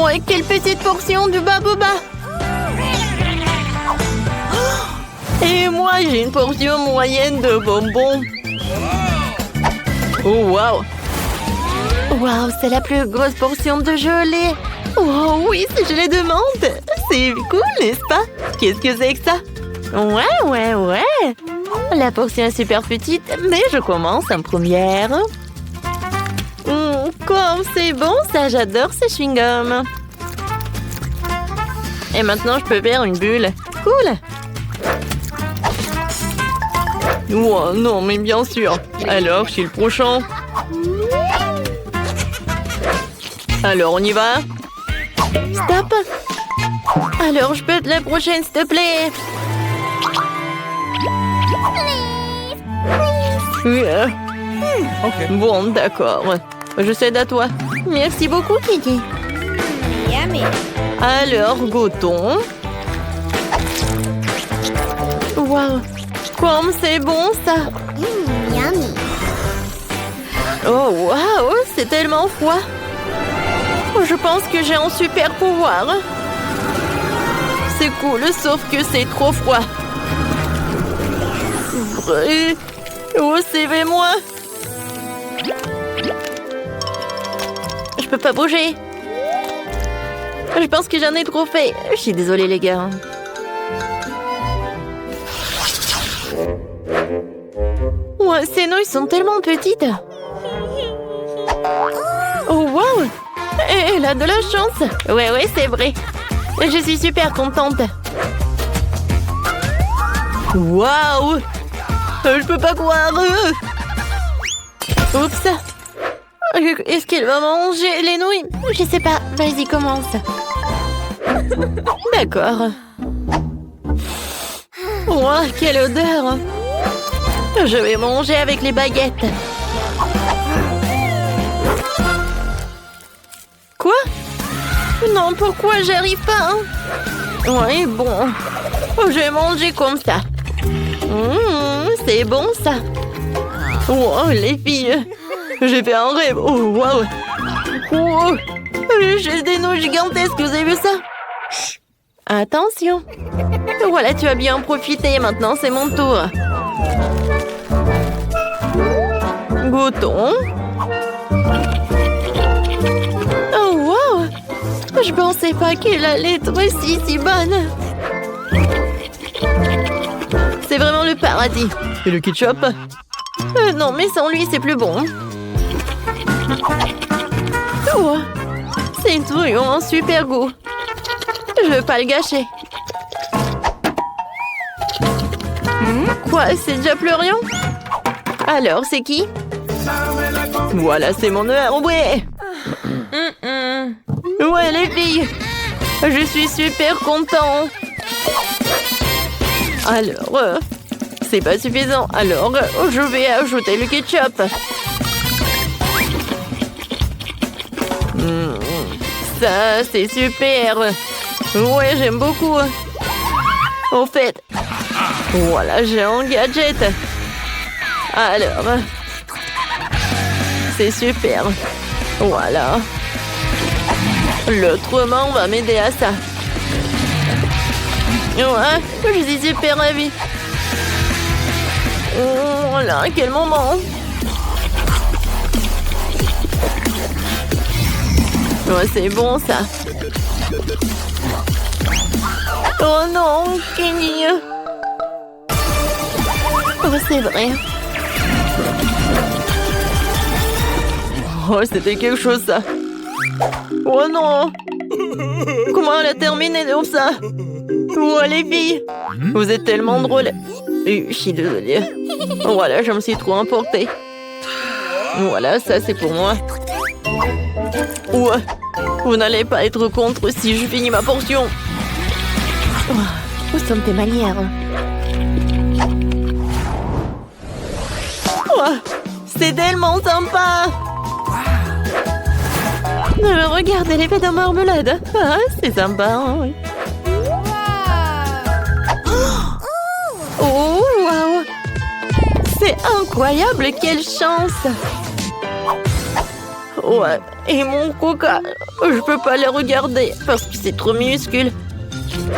Ouais, quelle petite portion de baboba. Et moi, j'ai une portion moyenne de bonbons. Oh, waouh! Waouh, c'est la plus grosse portion de gelée. Oh oui, c'est gelée de menthe. C'est cool, n'est-ce pas? Qu'est-ce que c'est que ça? Ouais. La portion est super petite, mais je commence en première. Comme c'est bon, ça, j'adore ces chewing-gums. Et maintenant, je peux faire une bulle. Cool! Oh non, mais bien sûr. Alors, je suis le prochain. Alors, on y va? Stop! Alors, je peux être la prochaine, s'il te plaît? Ok. Bon, d'accord. Je cède à toi. Merci beaucoup, Kiki. Alors, goûtons. Waouh! Comme c'est bon, ça! Yummy. Oh, waouh! C'est tellement froid! Je pense que j'ai un super pouvoir. C'est cool, sauf que c'est trop froid. Oh, suivez-moi! Je peux pas bouger. Je pense que j'en ai trop fait. Je suis désolée, les gars. Ouais, ces nouilles sont tellement petites. Oh, wow! Elle a de la chance. Ouais, c'est vrai. Je suis super contente. Waouh! Je peux pas croire. Oups. Est-ce qu'elle va manger les nouilles? Je sais pas. Vas-y, commence. D'accord. Wow, quelle odeur! Je vais manger avec les baguettes. Quoi? Non, pourquoi j'arrive pas? Oui, bon. Je vais manger comme ça. C'est bon, ça. Wow, les filles. J'ai fait un rêve. Oh, wow. Oh, j'ai des nouilles gigantesques. Vous avez vu ça? Chut. Attention. Voilà, tu as bien profité. Maintenant, c'est mon tour. Goûtons. Oh, wow! Je pensais pas qu'elle allait être si bonne. C'est vraiment le paradis. Et le ketchup? Non, mais sans lui, c'est plus bon. Oh, ces nouilles ont un super goût. Je veux pas le gâcher. Quoi, c'est déjà plus rien? Alors, c'est qui? Voilà, c'est mon heure, ouais! Ouais, les filles! Je suis super content! Alors, c'est pas suffisant. Alors, je vais ajouter le ketchup. Ça, c'est super! Ouais, j'aime beaucoup. Au fait, voilà, j'ai un gadget. Alors, c'est super. Voilà. L'autre main va m'aider à ça. Ouais, je suis super ravie. Oh là, quel moment. Ouais, c'est bon, ça. Oh non, Kenny. Oh, c'est vrai. Oh, c'était quelque chose, ça. Oh non! Comment elle a terminé comme ça? Oh, les filles! Vous êtes tellement drôles. Je suis désolée. Voilà, je me suis trop emportée. Voilà, ça, c'est pour moi. Ouais, vous n'allez pas être contre si je finis ma portion. Où sont tes manières? Oh, c'est tellement sympa! Regardez l'effet de marmelade. Ah, c'est sympa, hein, oui. Oh, waouh! C'est incroyable, quelle chance! Ouais, et mon coca, je peux pas le regarder parce que c'est trop minuscule.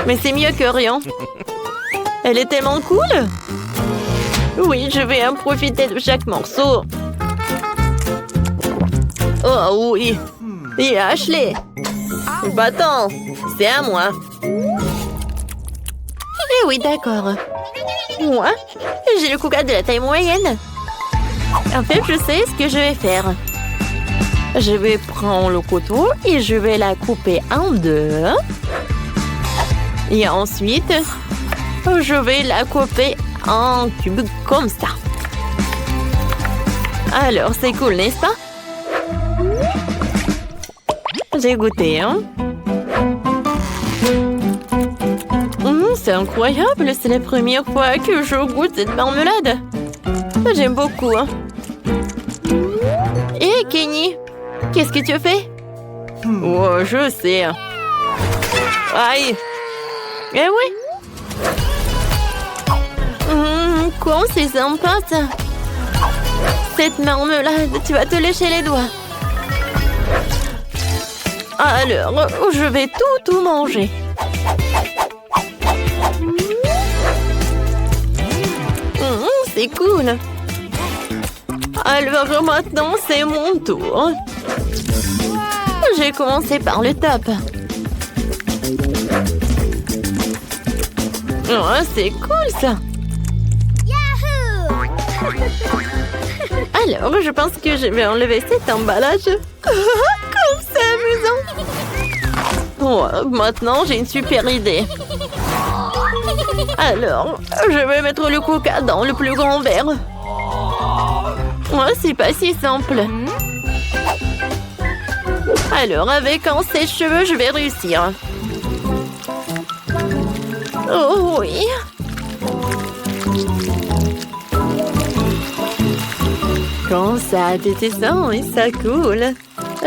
Mais c'est mieux que rien. Elle est tellement cool. Oui, je vais en profiter de chaque morceau. Oh oui. Et Ashley. Attends, c'est à moi. Eh oui, d'accord. Moi, j'ai le coca de la taille moyenne. En fait, je sais ce que je vais faire. Je vais prendre le couteau et je vais la couper en deux. Et ensuite, je vais la couper en cubes comme ça. Alors, c'est cool, n'est-ce pas? J'ai goûté, hein? C'est incroyable, c'est la première fois que je goûte cette marmelade. J'aime beaucoup. Hé, Kenny, qu'est-ce que tu fais? Oh, je sais. Aïe. Eh oui. Quoi, c'est sympa, ça. Cette marmelade, tu vas te lécher les doigts. Alors, je vais tout manger. C'est cool. Alors maintenant, c'est mon tour. J'ai commencé par le top. Oh, c'est cool ça. Alors, je pense que je vais enlever cet emballage. Comme c'est amusant. Oh, maintenant, j'ai une super idée. Alors, je vais mettre le coca dans le plus grand verre. Oh, c'est pas si simple. Alors, avec un sèche-cheveux, je vais réussir. Oh oui. Quand ça détestant et ça coule.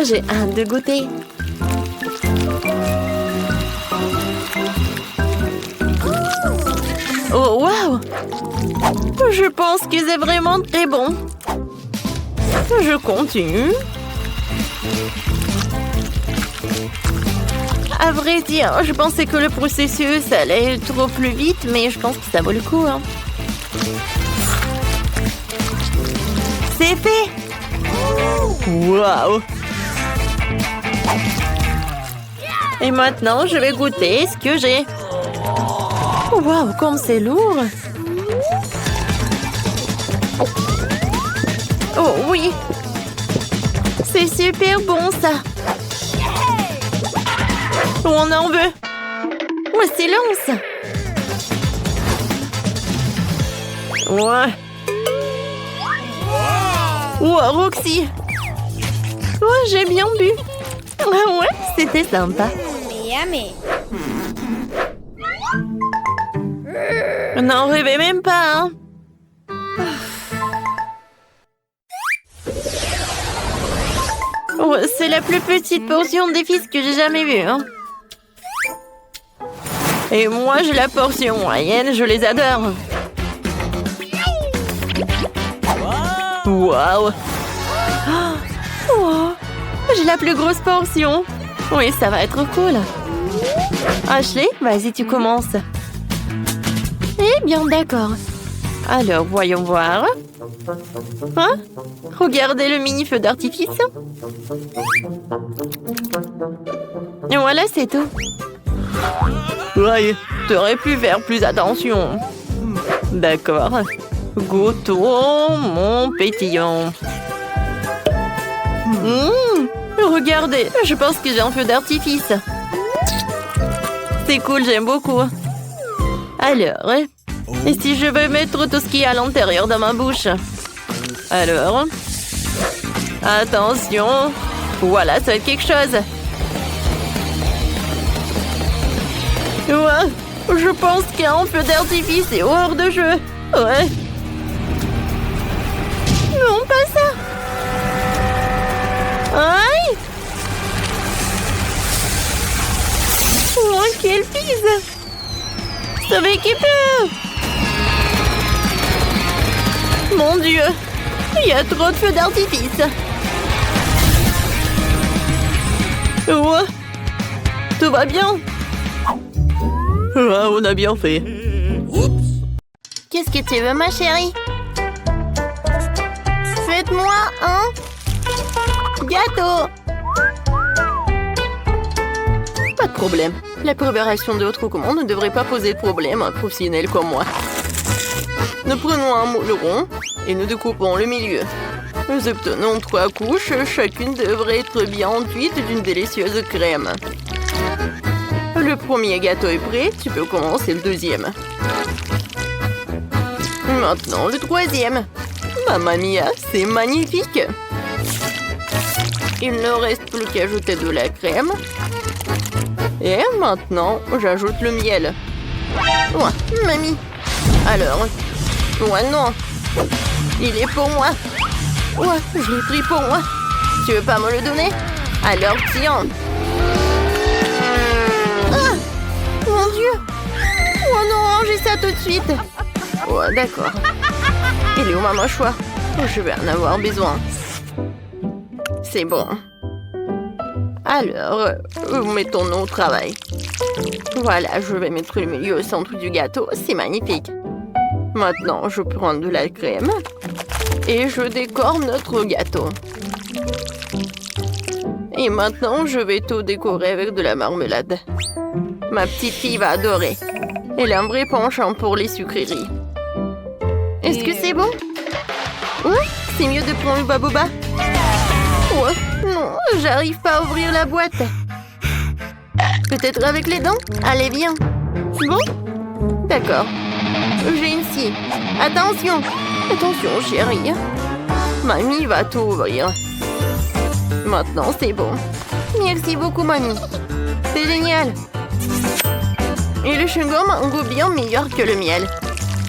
J'ai hâte de goûter. Oh, waouh! Je pense que c'est vraiment très bon. Je continue. À vrai dire, je pensais que le processus allait trop plus vite, mais je pense que ça vaut le coup. Hein. C'est fait! Waouh! Et maintenant, je vais goûter ce que j'ai. Waouh, comme c'est lourd! Oh oui! C'est super bon, ça! On en veut! Ouais, silence! Ouais! Wow, Roxy! Oh, j'ai bien bu! Ah ouais, c'était sympa! Yummy! N'en rêvez même pas, hein! Oh, c'est la plus petite portion d'épices que j'ai jamais vue, hein! Et moi, j'ai la portion moyenne, je les adore! Waouh! Oh, j'ai la plus grosse portion! Oui, ça va être cool! Ashley, vas-y, tu commences! Eh bien, d'accord. Alors, voyons voir. Hein? Regardez le mini feu d'artifice. Et voilà, c'est tout. Ouais, t'aurais pu faire plus attention. D'accord. Goûtons mon pétillant. Regardez, je pense que j'ai un feu d'artifice. C'est cool, j'aime beaucoup. Alors, et si je veux mettre tout ce qu'il y a à l'intérieur dans ma bouche? Alors, attention. Voilà, ça va être quelque chose. Ouais, je pense qu'un feu d'artifice est hors de jeu. Ouais. Non, pas ça. Aïe. Oh, quelle pisse. Sauvez qui peut. Mon Dieu, il y a trop de feux d'artifice. Ouais. Tout va bien? Ah, on a bien fait. Qu'est-ce que tu veux, ma chérie? Faites-moi un gâteau. Pas de problème. La préparation de votre commande ne devrait pas poser de problème à un professionnel comme moi. Nous prenons un moule rond et nous découpons le milieu. Nous obtenons 3 couches, chacune devrait être bien enduite d'une délicieuse crème. Le premier gâteau est prêt, tu peux commencer le deuxième. Maintenant le troisième. Mamma mia, c'est magnifique! Il ne reste plus qu'à ajouter de la crème. Et maintenant, j'ajoute le miel. Ouais, mamie. Alors, ouais, non. Il est pour moi. Ouais, je l'ai pris pour moi. Tu veux pas me le donner? Alors tiens. Ah! Mon Dieu! Oh non, rangez ça tout de suite. Ouais, d'accord. Il est où ma mâchoire? Je vais en avoir besoin. C'est bon. Alors, mettons-nous au travail. Voilà, je vais mettre le milieu au centre du gâteau. C'est magnifique. Maintenant, je prends de la crème et je décore notre gâteau. Et maintenant, je vais tout décorer avec de la marmelade. Ma petite fille va adorer. Elle a un vrai penchant pour les sucreries. Est-ce que c'est bon? Oui, c'est mieux de prendre le baboba. Ouais, non, j'arrive pas à ouvrir la boîte. Peut-être avec les dents? Allez, viens. Bon? D'accord. J'ai une scie. Attention. Attention, chérie. Mamie va tout ouvrir. Maintenant, c'est bon. Merci beaucoup, mamie. C'est génial. Et le chewing-gum a un goût bien meilleur que le miel.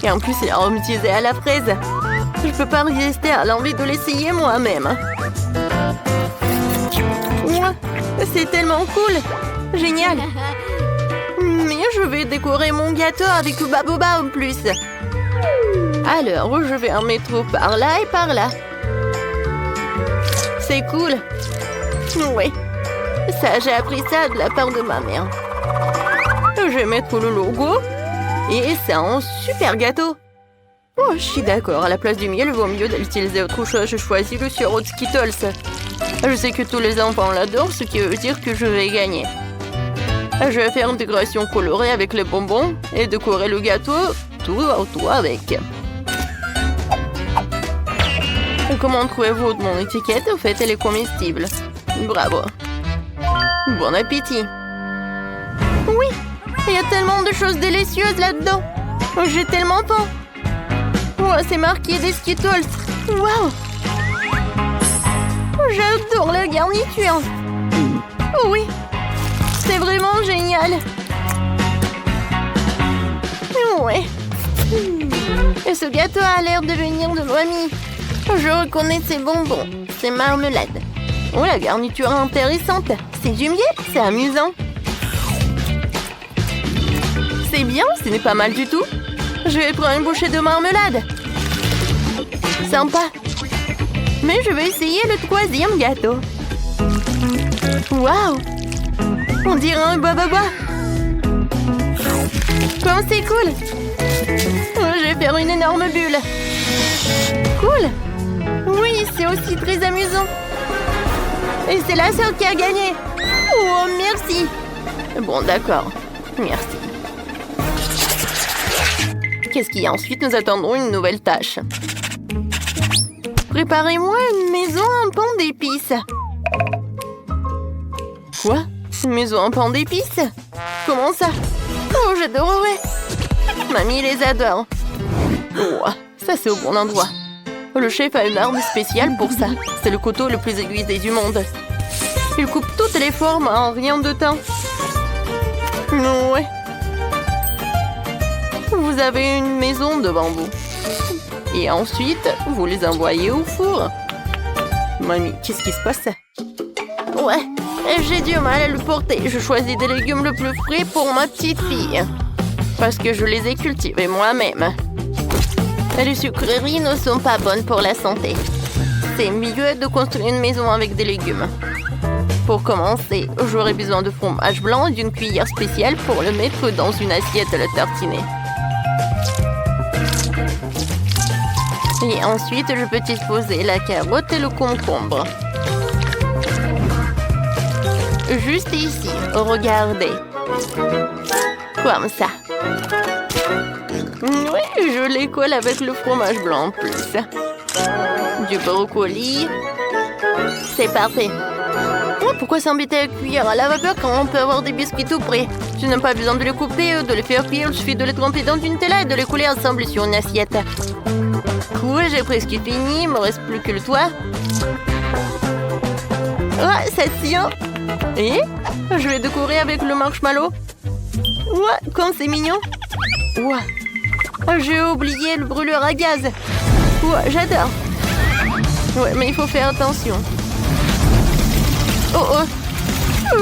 Et en plus, il est aromatisé à la fraise. Je peux pas résister à l'envie de l'essayer moi-même. C'est tellement cool. Génial. Mais je vais décorer mon gâteau avec le baboba en plus. Alors, je vais en mettre par là et par là. C'est cool. Oui. Ça, j'ai appris ça de la part de ma mère. Je vais mettre le logo. Et c'est un super gâteau. Oh, je suis d'accord. À la place du miel, il vaut mieux d'utiliser autre chose. Je choisis le sirop de Skittles. Je sais que tous les enfants l'adorent, ce qui veut dire que je vais gagner. Je vais faire une décoration colorée avec les bonbons et décorer le gâteau tout autour avec. Et comment trouvez-vous mon étiquette? En fait, elle est comestible. Bravo. Bon appétit. Oui, il y a tellement de choses délicieuses là-dedans. J'ai tellement faim. Oh, c'est marqué des Skittles. Waouh! J'adore la garniture. Oh oui, c'est vraiment génial. Ouais. Et ce gâteau a l'air de venir de mamie. Je reconnais ces bonbons. C'est marmelade. Oh, la garniture est intéressante. C'est du miel, c'est amusant. C'est bien, ce n'est pas mal du tout. Je vais prendre une bouchée de marmelade. Sympa. Mais je vais essayer le troisième gâteau. Waouh! On dirait un bababa. Comme c'est cool! Je vais faire une énorme bulle. Cool! Oui, c'est aussi très amusant. Et c'est la seule qui a gagné. Oh, merci! Bon, d'accord. Merci. Qu'est-ce qu'il y a ensuite? Nous attendons une nouvelle tâche. Préparez-moi une maison en pain d'épices. Quoi? Une maison en pain d'épices? Comment ça? Oh, j'adorerais. Mamie les adore. Oh, ça c'est au bon endroit. Le chef a une arme spéciale pour ça. C'est le couteau le plus aiguisé du monde. Il coupe toutes les formes en rien de temps. Ouais. Vous avez une maison devant vous. Et ensuite, vous les envoyez au four. Mamie, qu'est-ce qui se passe? Ouais, j'ai du mal à le porter. Je choisis des légumes le plus frais pour ma petite fille. Parce que je les ai cultivés moi-même. Les sucreries ne sont pas bonnes pour la santé. C'est mieux de construire une maison avec des légumes. Pour commencer, j'aurai besoin de fromage blanc et d'une cuillère spéciale pour le mettre dans une assiette à la tartiner. Et ensuite, je peux disposer la carotte et le concombre. Juste ici, regardez. Comme ça. Oui, je les colle avec le fromage blanc en plus. Du brocoli. C'est parfait. Oh, pourquoi s'embêter avec cuillère à la vapeur quand on peut avoir des biscuits tout prêts? Tu n'as pas besoin de les couper ou de les faire cuire, il suffit de les tremper dans une Nutella et de les couler ensemble sur une assiette. Cool, j'ai presque fini, il me reste plus que le toit. Ouais, ça tient. Et je vais décorer avec le marshmallow. Ouais, comme c'est mignon. Ouais, j'ai oublié le brûleur à gaz. Ouais, j'adore. Ouais, mais il faut faire attention. Oh oh,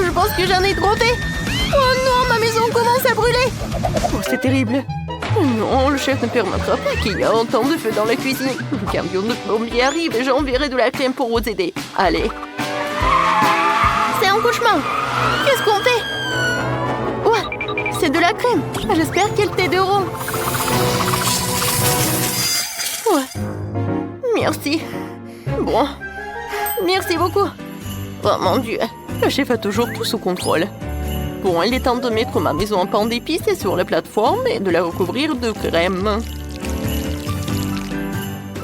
je pense que j'en ai trop fait. Oh non, ma maison commence à brûler. Oh, c'est terrible. Non, le chef ne permettra pas qu'il y ait autant de feu dans la cuisine. Le camion de pompiers arrive et j'enverrai de la crème pour vous aider. Allez. C'est un cauchemar. Qu'est-ce qu'on fait? Ouais, c'est de la crème. J'espère qu'elle t'aideront. Ouais. Merci. Bon. Merci beaucoup. Oh mon Dieu, le chef a toujours tout sous contrôle. Bon, il est temps de mettre ma maison en pain d'épices sur la plateforme et de la recouvrir de crème.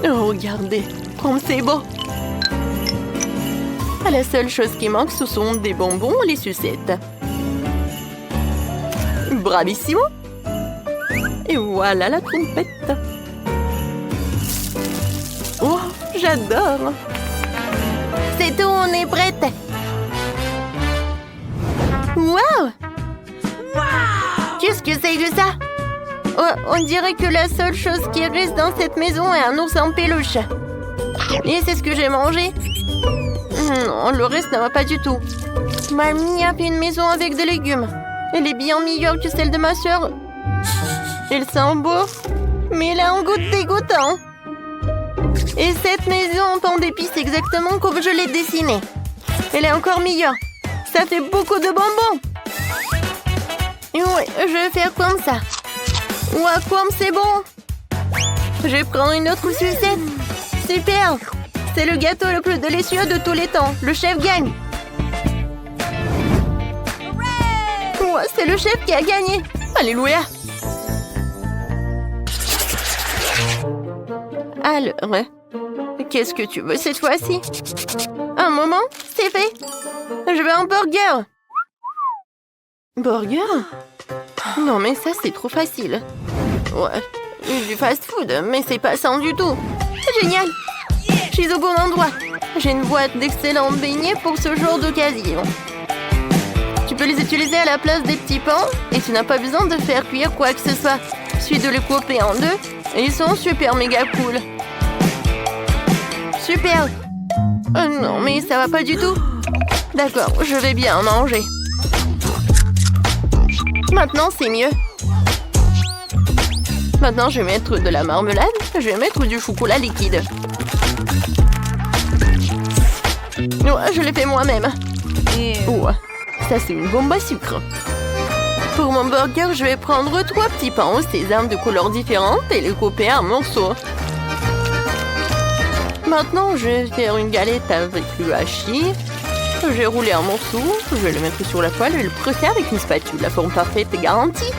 Oh, regardez, comme c'est beau. La seule chose qui manque, ce sont des bonbons et les sucettes. Bravissimo! Et voilà la trompette. Oh, j'adore! C'est tout, on est prête. Wow! Qu'est-ce que c'est que ça? Oh, on dirait que la seule chose qui reste dans cette maison est un ours en peluche. Et c'est ce que j'ai mangé. Non, le reste ne va pas du tout. Mamie a fait une maison avec des légumes. Elle est bien meilleure que celle de ma sœur. Elle sent beau, mais elle a un goût dégoûtant. Et cette maison en pain d'épices exactement comme je l'ai dessinée. Elle est encore meilleure. Ça fait beaucoup de bonbons. Et oui, je vais faire comme ça. Ouah, comme c'est bon. Je vais prendre une autre sucette. Super. C'est le gâteau le plus délicieux de tous les temps. Le chef gagne. Ouah, c'est le chef qui a gagné. Alléluia. Alors, qu'est-ce que tu veux cette fois-ci? Un moment, c'est fait. Je veux un burger. Burger? Non, mais ça, c'est trop facile. Ouais, du fast-food, mais c'est pas sain du tout. Génial. Je suis au bon endroit. J'ai une boîte d'excellents beignets pour ce genre d'occasion. Tu peux les utiliser à la place des petits pains et tu n'as pas besoin de faire cuire quoi que ce soit. Il suffit de les couper en deux et ils sont super méga cool. Super. Non, mais ça va pas du tout. D'accord, je vais bien manger. Maintenant, c'est mieux. Maintenant, je vais mettre de la marmelade. Je vais mettre du chocolat liquide. Ouais, je l'ai fait moi-même. Ouais, ça, c'est une bombe à sucre. Pour mon burger, je vais prendre 3 petits pains au sésame de couleurs différentes et les couper en morceaux. Maintenant, je vais faire une galette avec le hachis. Je vais rouler un morceau, je vais le mettre sur la poêle et le presser avec une spatule. La forme parfaite est garantie.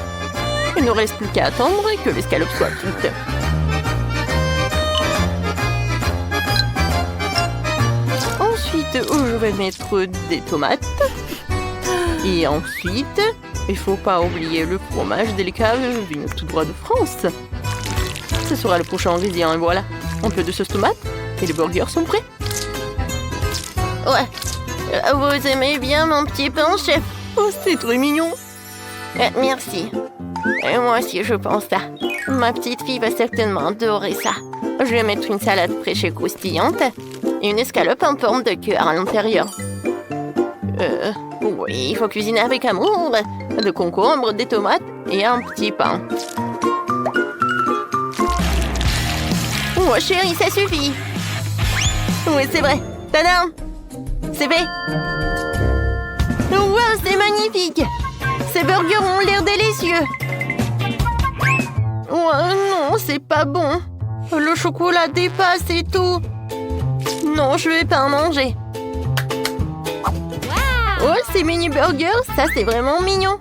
Il ne reste plus qu'à attendre que l'escalope soit cuite. Ensuite, je vais mettre des tomates. Et ensuite, il ne faut pas oublier le fromage délicat venu tout droit de France. Ce sera le prochain ingrédient et voilà. Un peu de sauce tomate et les burgers sont prêts. Ouais. Vous aimez bien mon petit pain, chef? Oh, c'est très mignon. Merci. Et moi aussi, je pense ça. Ma petite fille va certainement adorer ça. Je vais mettre une salade fraîche et croustillante et une escalope en forme de cœur à l'intérieur. Oui, il faut cuisiner avec amour. De concombre, des tomates et un petit pain. Oh, chérie, ça suffit. Oui, c'est vrai. Tadam! C'est fait. Oh, c'est magnifique! Ces burgers ont l'air délicieux! Oh non, c'est pas bon! Le chocolat dépasse et tout! Non, je vais pas en manger! Oh, ces mini-burgers, ça c'est vraiment mignon!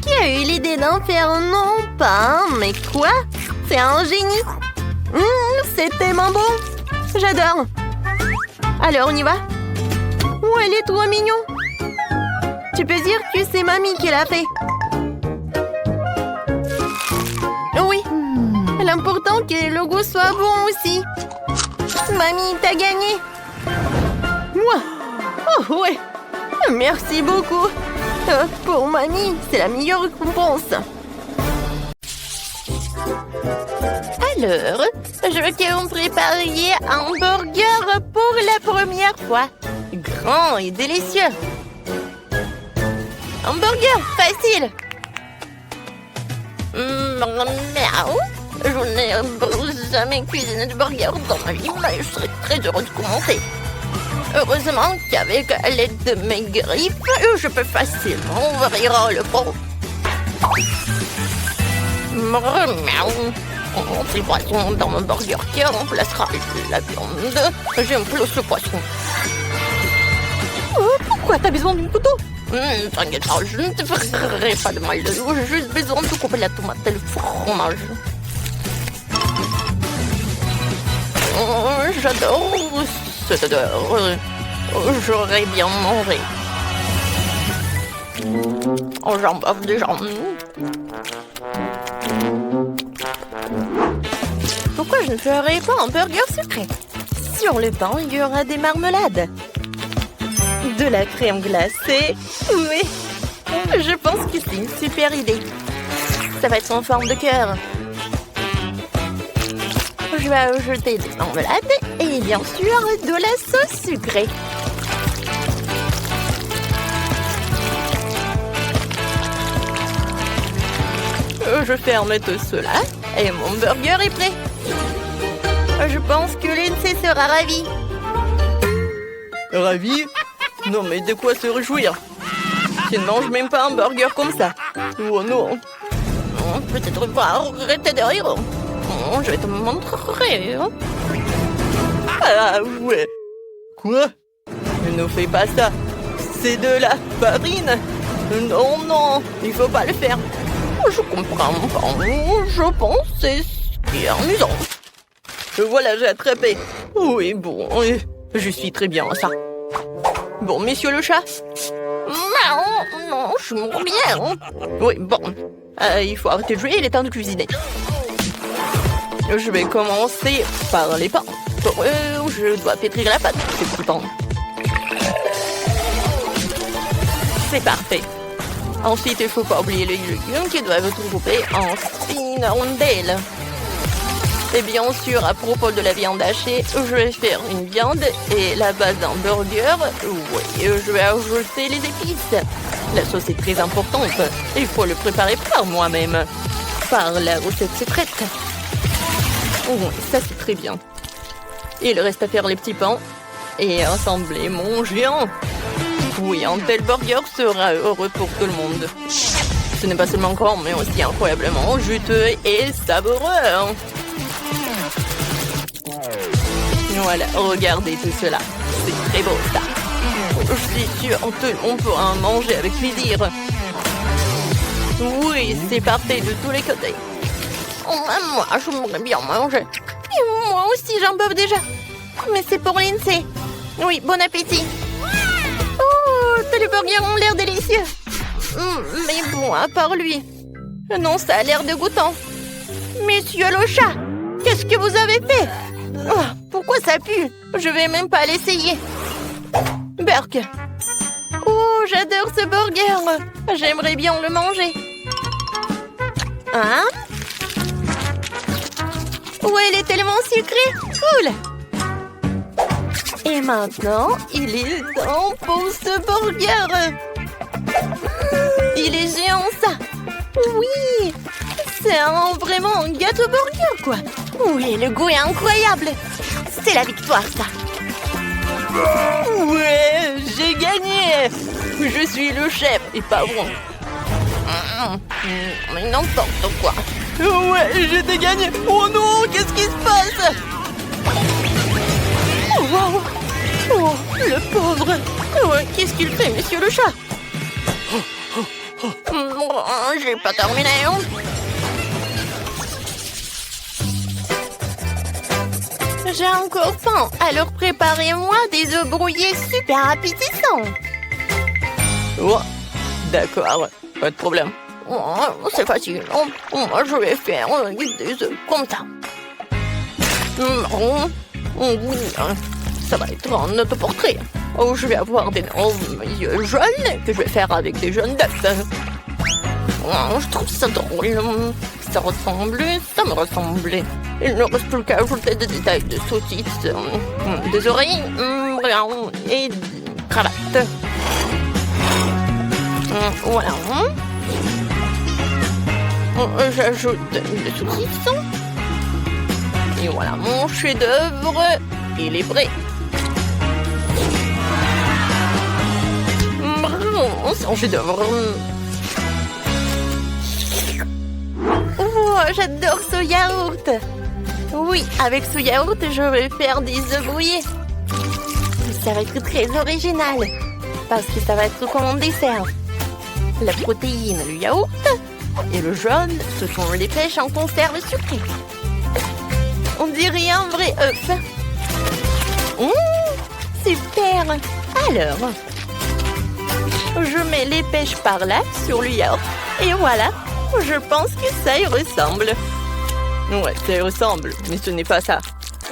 Qui a eu l'idée d'en faire? Non, pas un, mais quoi? C'est un génie! C'est tellement bon! J'adore! Alors, on y va? Oh, elle est trop mignon! Tu peux dire que c'est mamie qui l'a fait? Oui! L'important que le goût soit bon aussi! Mamie, t'as gagné! Moi! Oh, ouais! Merci beaucoup! Pour mamie, c'est la meilleure récompense! Alors, je veux que vous prépariez un burger pour la première fois. Grand et délicieux. Un burger facile. Miaou. Je n'ai jamais cuisiné de burger dans ma vie, mais je serais très heureuse de commencer. Heureusement qu'avec l'aide de mes griffes, je peux facilement ouvrir le pot. Miaou. On fait le poisson dans mon burger qui remplacera la viande. J'aime plus le poisson. Pourquoi t'as besoin d'un couteau? T'inquiète pas, je ne te ferai pas de mal. J'ai juste besoin de couper la tomate et le fromage. J'adore cette odeur. J'aurais bien mangé. Oh, j'en bave déjà. Pourquoi je ne ferais pas un burger sucré? Sur le pain, il y aura des marmelades. De la crème glacée. Oui, je pense que c'est une super idée. Ça va être en forme de cœur. Je vais ajouter des marmelades et bien sûr de la sauce sucrée. Je ferme tout cela et mon burger est prêt. Je pense que Lindsay sera ravie. Ravi? Non mais de quoi se réjouir? Tu ne manges même pas un burger comme ça. Oh non. Peut-être pas arrêter de rire. Je vais te montrer. Ah ouais. Quoi? Ne fais pas ça. C'est de la farine. Non, non, il faut pas le faire. Je comprends pas. Je pense que c'est ce qui est amusant. Voilà, j'ai attrapé. Oui, bon, je suis très bien à ça. Bon, monsieur le chat? Non, je mourrais bien. Oui, bon. Il faut arrêter de jouer, il est temps de cuisiner. Je vais commencer par les pains. Je dois pétrir la pâte, ces petits pains. C'est parfait. Ensuite, il ne faut pas oublier les légumes qui doivent être coupés en fines rondelles. Et bien sûr, à propos de la viande hachée, je vais faire une viande et la base d'un burger. Oui, je vais ajouter les épices. La sauce est très importante. Il faut le préparer par moi-même. Par la recette secrète. Oui, ça c'est très bien. Il reste à faire les petits pains et assembler mon géant. Oui, un tel burger sera heureux pour tout le monde. Ce n'est pas seulement grand, mais aussi incroyablement juteux et savoureux. Voilà, regardez tout cela. C'est très beau, ça. Je suis sûre qu'on peut en manger avec plaisir. Oui, c'est parfait de tous les côtés. Moi, je voudrais bien manger. Et moi aussi, j'en bois déjà. Mais c'est pour Lindsay. Oui, bon appétit. Oh, tous les burgers ont l'air délicieux. Mais bon, à part lui. Non, ça a l'air dégoûtant. Monsieur le chat, qu'est-ce que vous avez fait? Oh, pourquoi ça pue? Je vais même pas l'essayer. Burk. Oh, j'adore ce burger. J'aimerais bien le manger. Hein? Ouais, il est tellement sucré. Cool. Et maintenant, il est temps pour ce burger. Il est géant, ça. Oui. C'est vraiment un gâteau burger, quoi. Oui, le goût est incroyable. C'est la victoire, ça. Ouais, j'ai gagné. Je suis le chef et pas vous. Mais n'importe quoi. Ouais, je t'ai gagné. Oh non, qu'est-ce qui se passe? Oh, wow. Oh, le pauvre. Ouais, qu'est-ce qu'il fait, monsieur le chat? J'ai pas terminé. J'ai encore faim, alors préparez-moi des œufs brouillés super appétissants. Oh, d'accord, pas de problème. Oh, c'est facile. Moi, je vais faire des œufs comme ça. Oui, ça va être un autoportrait. Oh, je vais avoir d'énormes yeux jaunes que je vais faire avec des jaunes d'œufs. Oh, je trouve ça drôle. Ça me ressemblait. Il ne reste plus qu'à ajouter des détails de saucisses, des oreilles et des cravates. Voilà. J'ajoute des saucisses. Et voilà mon chef-d'œuvre. Il est prêt. C'est un chef-d'œuvre. Oh, j'adore ce yaourt. Oui, avec ce yaourt, je vais faire des œufs brouillés. Ça va être très original, parce que ça va être comme un dessert. La protéine, le yaourt, et le jaune, ce sont les pêches en conserve sucrée. On dirait un vrai œuf. Super. Alors, je mets les pêches par là, sur le yaourt, et voilà. Je pense que ça y ressemble. Ouais, ça y ressemble, mais ce n'est pas ça.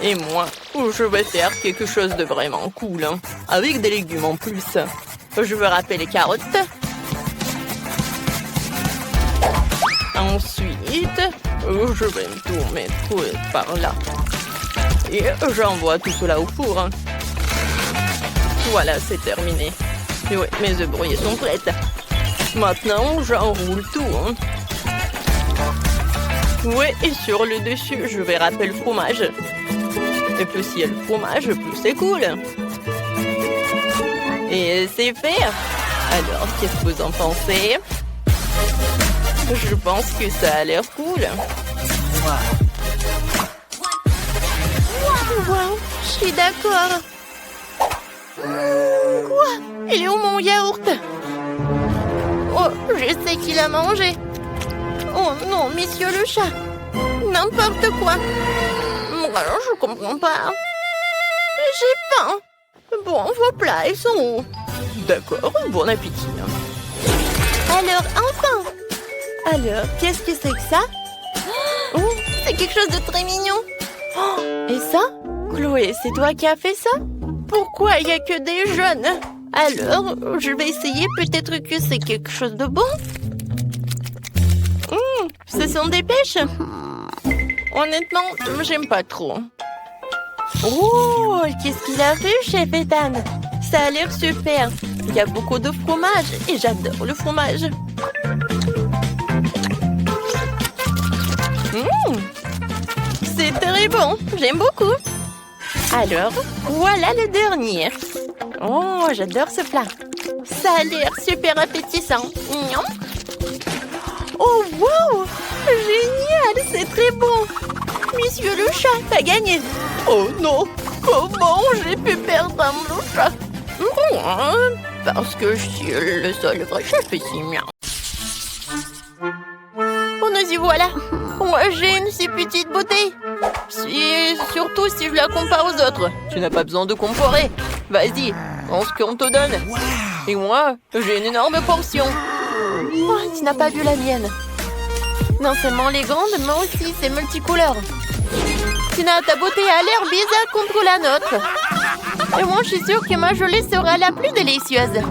Et moi, je vais faire quelque chose de vraiment cool, hein, avec des légumes en plus. Je vais râper les carottes. Ensuite, je vais tout mettre par là. Et j'envoie tout cela au four. Hein. Voilà, c'est terminé. Et ouais, mes œufs brouillés sont prêts. Maintenant, j'enroule tout. Hein. Ouais, et sur le dessus, je vais râper le fromage. Et plus il y a le fromage, plus c'est cool. Et c'est fait. Alors, qu'est-ce que vous en pensez? Je pense que ça a l'air cool. Wow, je suis d'accord. Quoi? Il est où mon yaourt? Oh, je sais qu'il a mangé. Oh non, monsieur le chat. N'importe quoi. Je comprends pas. J'ai faim. Bon, vos plats, ils sont où? D'accord, bon appétit. Alors, enfin. Alors, qu'est-ce que c'est que ça? Oh, c'est quelque chose de très mignon. Oh, et ça? Chloé, c'est toi qui as fait ça? Pourquoi il n'y a que des jeunes? Alors, je vais essayer, peut-être que c'est quelque chose de bon. Ce sont des pêches. Honnêtement, j'aime pas trop. Oh, qu'est-ce qu'il a fait, chef Ethan? Ça a l'air super. Il y a beaucoup de fromage et j'adore le fromage. C'est très bon, j'aime beaucoup. Alors, voilà le dernier. Oh, j'adore ce plat. Ça a l'air super appétissant. Oh, wow! Génial, c'est très bon. Monsieur le chat, t'as gagné. Oh non, comment j'ai pu perdre mon chat? Parce que je suis le seul vrai chef ici. Oh, nous y voilà. Moi, j'ai une si petite bouteille. Surtout si je la compare aux autres. Tu n'as pas besoin de comparer. Vas-y, prends ce qu'on te donne. Et moi, j'ai une énorme portion. Oh, tu n'as pas vu la mienne. Non seulement les grandes, mais aussi c'est multicolore. Tina, ta beauté a l'air bizarre contre la nôtre. Et moi, je suis sûre que ma gelée sera la plus délicieuse.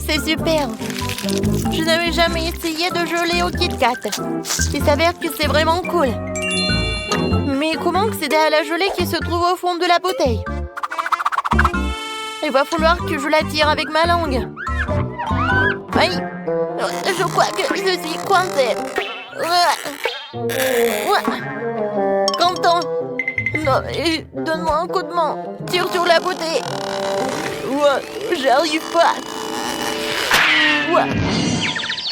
C'est super. Je n'avais jamais essayé de gelée au Kit Kat. Il s'avère que c'est vraiment cool. Mais comment accéder à la gelée qui se trouve au fond de la bouteille? Il va falloir que je la tire avec ma langue. Aïe, je crois que je suis coincée. Content. Non, et donne-moi un coup de main. Tire sur la beauté. Ouah, j'arrive pas. Ouah.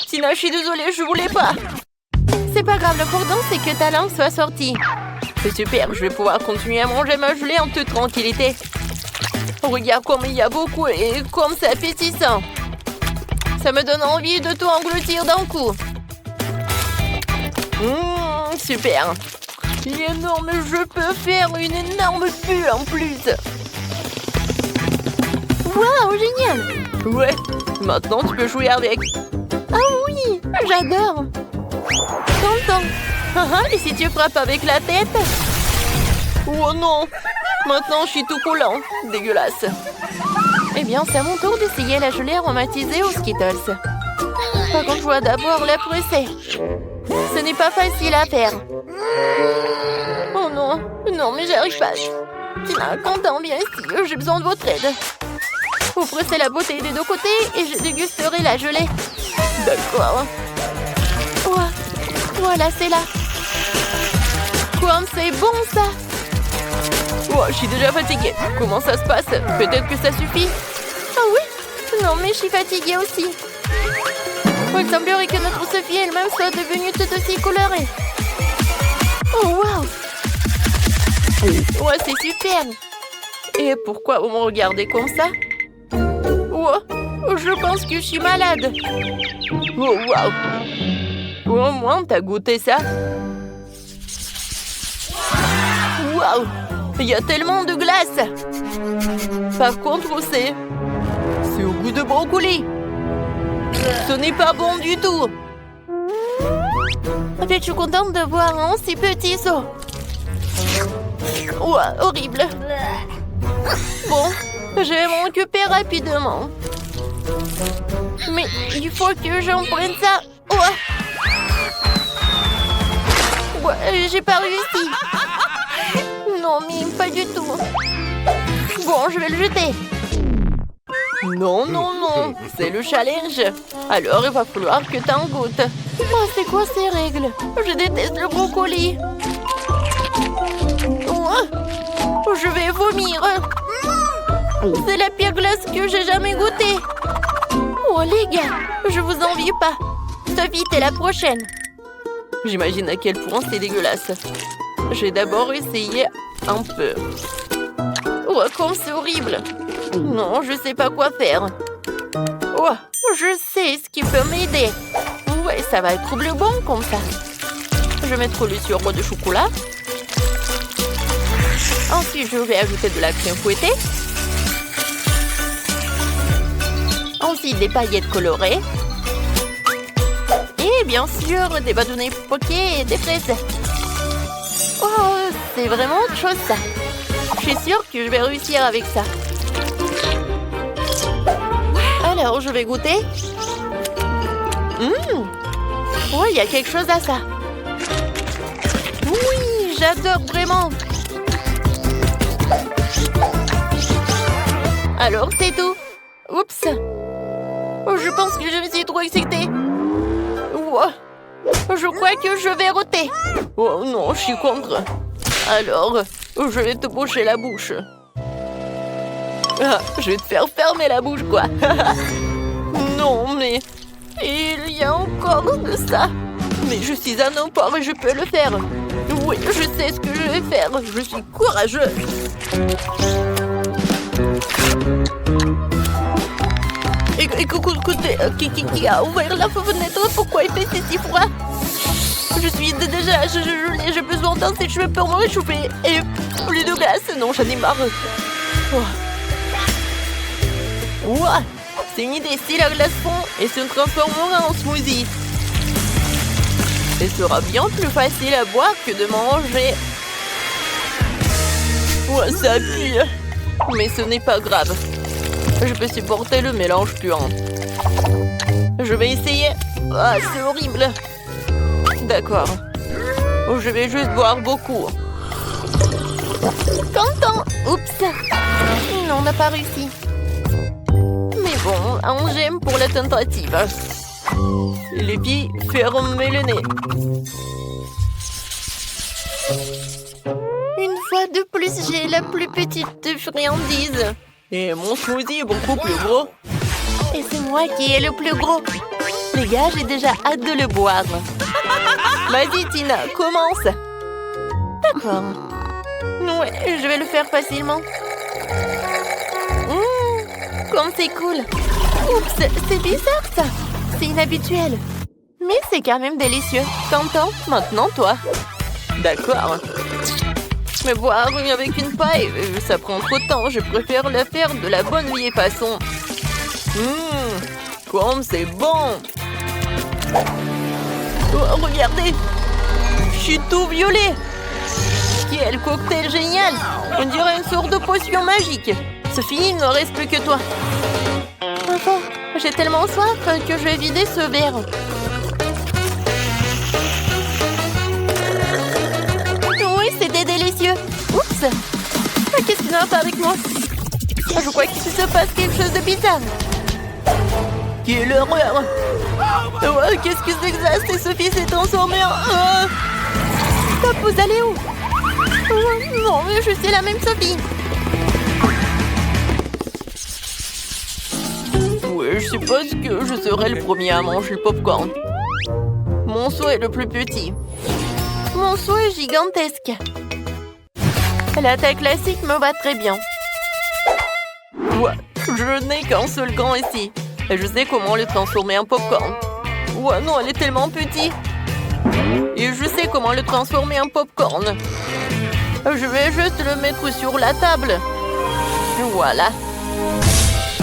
Tina, je suis désolée, je voulais pas. C'est pas grave, l'important c'est que ta langue soit sortie. C'est super, je vais pouvoir continuer à manger ma gelée en toute tranquillité. Regarde comme il y a beaucoup et comme c'est appétissant. Ça me donne envie de tout engloutir d'un coup. Super. Il est énorme, je peux faire une énorme bulle en plus. Waouh, génial. Ouais, maintenant tu peux jouer avec. Ah oui, j'adore. Tonton. Et si tu frappes avec la tête? Oh non. Maintenant, je suis tout collant. Dégueulasse. Eh bien, c'est à mon tour d'essayer la gelée aromatisée aux Skittles. Par contre, je dois d'abord la presser. Ce n'est pas facile à faire. Oh non. Non, mais j'arrive pas. Tina, Quentin, viens ici. J'ai besoin de votre aide. Vous pressez la beauté des deux côtés et je dégusterai la gelée. D'accord. Oh, voilà, c'est là. Comme c'est bon, ça. Oh, je suis déjà fatiguée. Comment ça se passe? Peut-être que ça suffit. Ah oui? Non, mais je suis fatiguée aussi. Oh, il semblerait que notre Sophie elle-même soit devenue tout aussi colorée. Oh, waouh! Ouais, c'est super. Et pourquoi vous me regardez comme ça? Oh, je pense que je suis malade. Oh, waouh! Au moins, t'as goûté ça? Waouh! Il y a tellement de glace. Par contre, c'est au goût de brocoli. Ce n'est pas bon du tout. En fait, je suis contente de voir un si petit saut. Ouah, horrible. Bon, je vais m'en occuper rapidement. Mais il faut que j'en prenne ça. Ouah. Ouais, j'ai pas réussi. Non, mais pas du tout. Bon, je vais le jeter. Non, non, non. C'est le challenge. Alors, il va falloir que t'en goûtes. Oh, c'est quoi ces règles? Je déteste le brocoli. Oh, je vais vomir. C'est la pire glace que j'ai jamais goûtée. Oh, les gars, je vous envie pas. Sophie, t'es la prochaine. J'imagine à quel point c'est dégueulasse. J'ai d'abord essayé un peu. Oh, comme c'est horrible. Non, je sais pas quoi faire. Oh, je sais ce qui peut m'aider. Ouais, ça va être bleu bon comme ça. Je vais mettre le sirop de chocolat. Ensuite, je vais ajouter de la crème fouettée. Ensuite, des paillettes colorées. Et bien sûr, des bâtonnets poqués et des fraises. Oh, c'est vraiment autre chose ça. Je suis sûre que je vais réussir avec ça. Alors, je vais goûter. Oh, il y a quelque chose à ça. Oui, j'adore vraiment. Alors, c'est tout. Oups. Oh, je pense que je me suis trop excitée. Wow. Je crois que je vais roter. Oh non, je suis contre. Alors, je vais te boucher la bouche. Ah, je vais te faire fermer la bouche, quoi. Non, mais il y a encore de ça. Mais je suis un emport et je peux le faire. Oui, je sais ce que je vais faire. Je suis courageux. Écoutez, qui a ouvert la fenêtre? Pourquoi il fait si froid? Je suis déjà gelée, j'ai besoin d'un sèche-cheveux pour me réchauffer. Et plus de glace, non, j'en ai marre. Ouah, c'est une idée, si la glace fond et se transformera en smoothie. Ce sera bien plus facile à boire que de manger. Ouah, ça pue. Mais ce n'est pas grave. Je peux supporter le mélange puant. Je vais essayer. Ah, c'est horrible. D'accord. Je vais juste boire beaucoup. Quentin! Oups! Non, on n'a pas réussi. Mais bon, un j'aime pour la tentative. Les filles, fermez le nez. Une fois de plus, j'ai la plus petite friandise. Et mon smoothie est beaucoup plus gros. Et c'est moi qui ai le plus gros. Les gars, j'ai déjà hâte de le boire. Vas-y, Tina, commence. D'accord. Ouais, je vais le faire facilement. Comme c'est cool. Oups, c'est bizarre ça. C'est inhabituel. Mais c'est quand même délicieux. T'entends? Maintenant, toi. D'accord. Mais boire avec une paille, ça prend trop de temps. Je préfère le faire de la bonne vieille façon. Comme c'est bon. Oh, regardez. Je suis tout violet. Quel cocktail génial. On dirait une sorte de potion magique. Sophie, il ne reste plus que toi. Enfin, j'ai tellement soif que je vais vider ce verre. Oui, c'était délicieux. Oups. Qu'est-ce qui ne va pas avec moi? Je crois qu'il se passe quelque chose de bizarre. Quelle horreur. Qu'est-ce que c'est que ça? C'est Sophie s'est transformée en... Stop, vous allez où? Non, je suis la même Sophie. Ouais, je suppose que je serai le premier à manger le popcorn. Mon seau est le plus petit. Mon seau est gigantesque. La taille classique me va très bien. Ouais, je n'ai qu'un seul grand ici. Et je sais comment le transformer en popcorn. Ouais, non, elle est tellement petite. Et je sais comment le transformer en popcorn. Je vais juste le mettre sur la table. Voilà.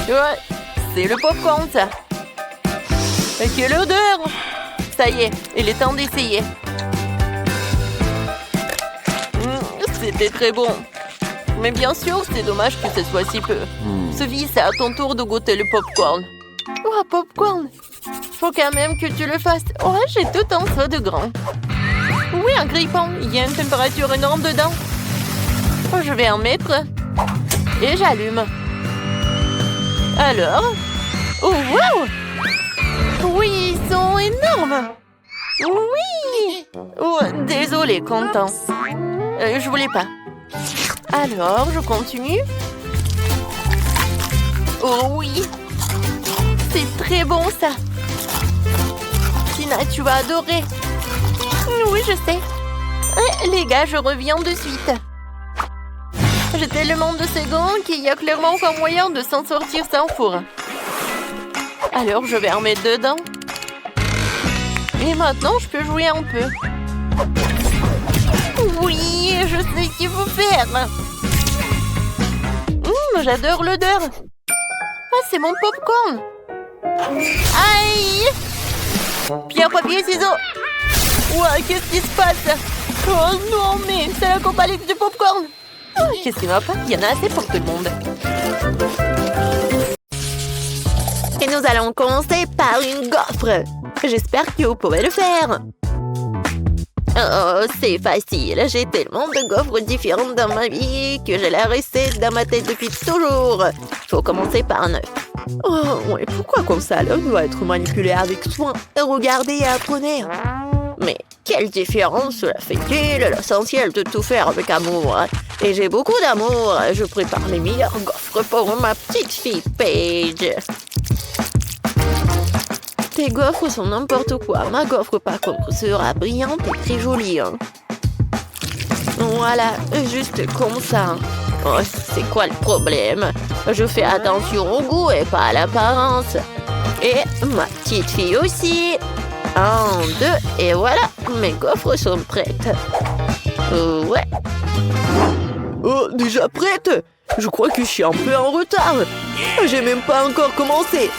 Ouais, c'est le popcorn, ça. Et quelle odeur! Ça y est, il est temps d'essayer. C'était très bon. Mais bien sûr, c'est dommage que ce soit si peu. Sophie, c'est à ton tour de goûter le popcorn. Oh, popcorn! Faut quand même que tu le fasses. Oh, j'ai tout un seau de grand. Oui, un grippon. Il y a une température énorme dedans. Oh, je vais en mettre. Et j'allume. Alors? Oh, wow! Oui, ils sont énormes! Oui! Oh, désolé, Quentin. Je voulais pas. Alors, je continue. Oh oui! C'est très bon, ça! Tina, tu vas adorer! Oui, je sais. Les gars, je reviens de suite. J'ai tellement de secondes qu'il y a clairement aucun moyen de s'en sortir sans four. Alors, je vais en mettre dedans. Et maintenant, je peux jouer un peu. Oui, je sais ce qu'il faut faire. J'adore l'odeur. Ah, c'est mon popcorn. Aïe! Pierre, papier, ciseaux. Ouais, qu'est-ce qui se passe? Oh non, mais c'est la compagnie du popcorn. Qu'est-ce qui va pas? Il y en a assez pour tout le monde. Et nous allons commencer par une gaufre. J'espère que vous pouvez le faire. Oh, c'est facile. J'ai tellement de gaufres différentes dans ma vie que j'ai la recette dans ma tête depuis toujours. Faut commencer par un œuf. Oh, ouais, pourquoi comme ça? L'œuf doit être manipulé avec soin. Regardez et apprenez. Mais quelle différence cela fait-il? L'essentiel de tout faire avec amour. Et j'ai beaucoup d'amour. Je prépare les meilleures gaufres pour ma petite fille Paige. Tes gaufres sont n'importe quoi. Ma gaufre, par contre, sera brillante et très jolie. Voilà, juste comme ça. Oh, c'est quoi le problème? Je fais attention au goût et pas à l'apparence. Et ma petite fille aussi. 1, 2, et voilà, mes gaufres sont prêtes. Ouais. Oh, déjà prête? Je crois que je suis un peu en retard. J'ai même pas encore commencé.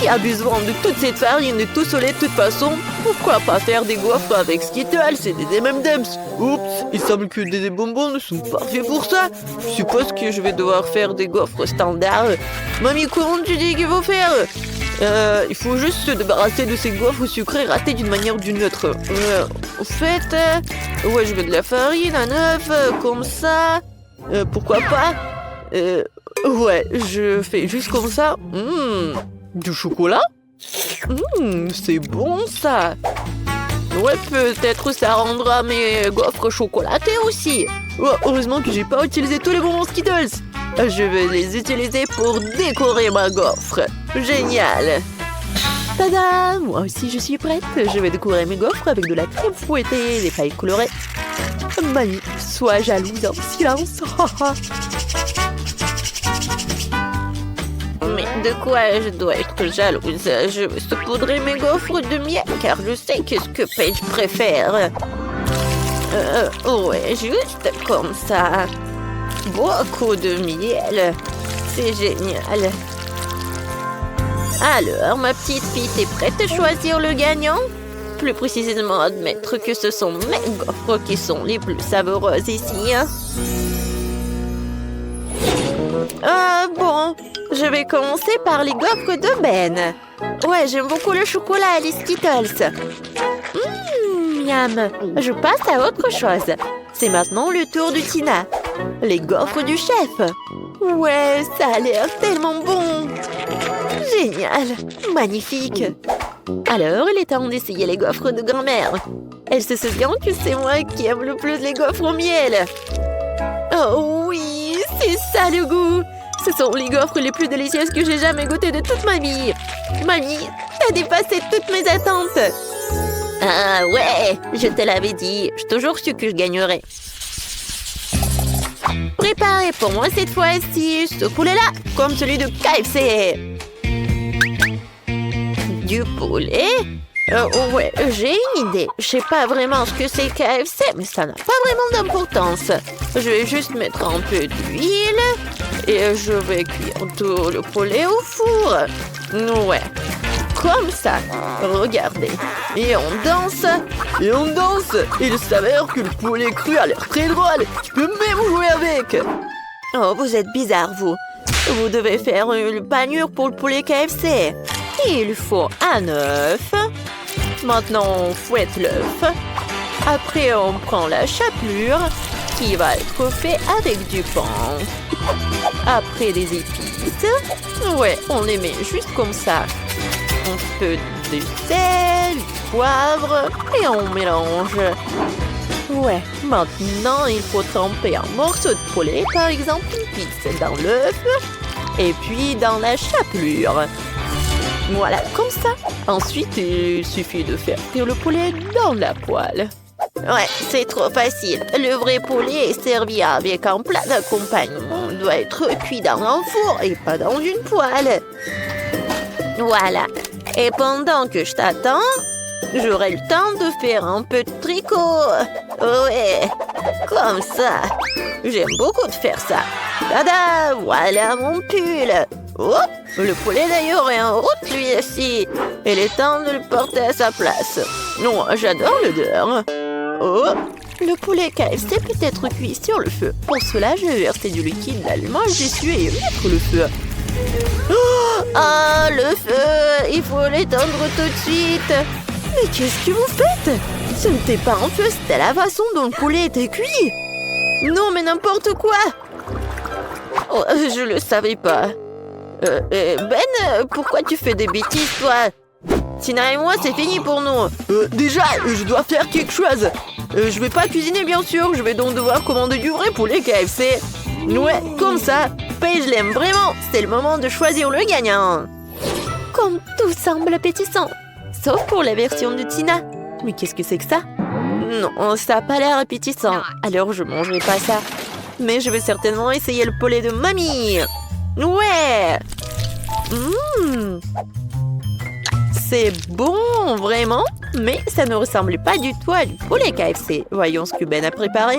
Qui a besoin de toute cette farine et tout ce lait de toute façon? Pourquoi pas faire des gaufres avec Skittles et des M&M's? Oups, il semble que des bonbons ne sont pas faits pour ça. Je suppose que je vais devoir faire des gaufres standards. Mamie, comment tu dis qu'il faut faire? Il faut juste se débarrasser de ces gaufres sucrées ratées d'une manière ou d'une autre. Au fait, ouais, je veux de la farine, un œuf, comme ça. Pourquoi pas? Ouais, je fais juste comme ça. Du chocolat? C'est bon ça. Ouais, peut-être ça rendra mes gaufres chocolatées aussi. Oh, heureusement que j'ai pas utilisé tous les bonbons Skittles. Je vais les utiliser pour décorer ma gaufre. Génial! Tada! Moi aussi, je suis prête. Je vais décorer mes gaufres avec de la crème fouettée et des paillettes colorées. Manu, sois jalouse en silence. Mais de quoi je dois être jalouse? Je veux saupoudrer mes gaufres de miel car je sais qu'est-ce que Paige préfère. Ouais, juste comme ça. Beaucoup de miel. C'est génial. Alors, ma petite fille, t'es prête à choisir le gagnant? Plus précisément, admettre que ce sont mes gaufres qui sont les plus savoureuses ici. Hein? Bon, je vais commencer par les gaufres de Ben. Ouais, j'aime beaucoup le chocolat et les Skittles. Miam. Je passe à autre chose. C'est maintenant le tour de Tina. Les gaufres du chef. Ouais, ça a l'air tellement bon. Génial. Magnifique. Alors, il est temps d'essayer les gaufres de grand-mère. Elle se souvient que c'est moi qui aime le plus les gaufres au miel. Oh oui, c'est ça le goût. Ce sont les gaufres les plus délicieuses que j'ai jamais goûtées de toute ma vie. Mamie, t'as dépassé toutes mes attentes. Ah ouais, je te l'avais dit. J'ai toujours su que je gagnerais. Préparez pour moi cette fois-ci ce poulet-là, comme celui de KFC. Du poulet? Ouais, j'ai une idée. Je sais pas vraiment ce que c'est KFC, mais ça n'a pas vraiment d'importance. Je vais juste mettre un peu d'huile et je vais cuire tout le poulet au four. Ouais, comme ça. Regardez. Et on danse. Et on danse. Il s'avère que le poulet cru a l'air très drôle. Tu peux même jouer avec. Oh, vous êtes bizarre, vous. Vous devez faire une panure pour le poulet KFC. Il faut un œuf. Maintenant, on fouette l'œuf. Après, on prend la chapelure qui va être faite avec du pain. Après, des épices. Ouais, on les met juste comme ça. Un peu de sel, du poivre et on mélange. Ouais, maintenant, il faut tremper un morceau de poulet, par exemple une pizza dans l'œuf et puis dans la chapelure. Voilà, comme ça. Ensuite, il suffit de faire cuire le poulet dans la poêle. Ouais, c'est trop facile. Le vrai poulet est servi avec un plat d'accompagnement. Il doit être cuit dans un four et pas dans une poêle. Voilà. Et pendant que je t'attends, j'aurai le temps de faire un peu de tricot. Ouais, comme ça. J'aime beaucoup de faire ça. Tada, voilà mon pull. Oh, le poulet d'ailleurs est en route lui aussi. Il est temps de le porter à sa place. Non, j'adore l'odeur. Oh, le poulet KFC peut être cuit sur le feu. Pour cela, je vais verser du liquide d'allumage dessus et mettre le feu. Oh, ah, le feu! Il faut l'éteindre tout de suite. Mais qu'est-ce que vous faites? Ce n'était pas un feu, c'était la façon dont le poulet était cuit. Non, mais n'importe quoi. Oh, je le savais pas. Ben, pourquoi tu fais des bêtises, toi? Tina et moi, c'est fini pour nous. Déjà, je dois faire quelque chose. Je vais pas cuisiner, bien sûr. Je vais donc devoir commander du vrai poulet KFC. Ouais, comme ça. Paige l'aime vraiment. C'est le moment de choisir le gagnant. Comme tout semble appétissant. Sauf pour la version de Tina. Mais qu'est-ce que c'est que ça? Non, ça n'a pas l'air appétissant. Alors, je mangerai pas ça. Mais je vais certainement essayer le poulet de mamie. Ouais. C'est bon, vraiment. Mais ça ne ressemble pas du tout à du poulet KFC. Voyons ce que Ben a préparé.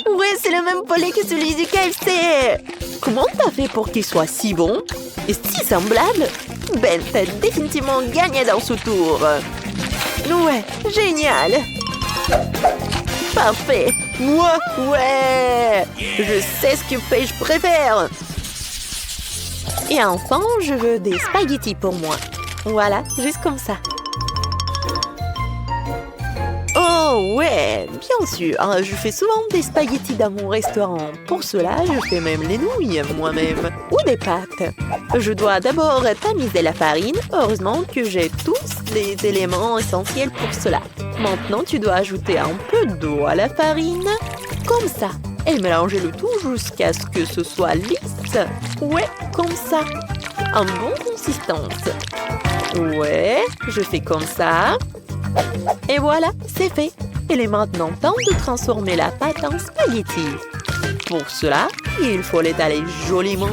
Ouais, c'est le même poulet que celui du KFC. Comment t'as fait pour qu'il soit si bon et si semblable? Ben, t'as définitivement gagné dans ce tour. Ouais, génial. Parfait. Moi, ouais. Je sais ce que Paige préfère. Et enfin, je veux des spaghettis pour moi. Voilà, juste comme ça. Oh ouais, bien sûr. Je fais souvent des spaghettis dans mon restaurant. Pour cela, je fais même les nouilles moi-même. Ou des pâtes. Je dois d'abord tamiser la farine. Heureusement que j'ai tous les éléments essentiels pour cela. Maintenant, tu dois ajouter un peu d'eau à la farine. Comme ça. Et mélangez le tout jusqu'à ce que ce soit lisse. Ouais, comme ça. En bonne consistance. Ouais, je fais comme ça. Et voilà, c'est fait. Il est maintenant temps de transformer la pâte en spaghetti. Pour cela, il faut l'étaler joliment.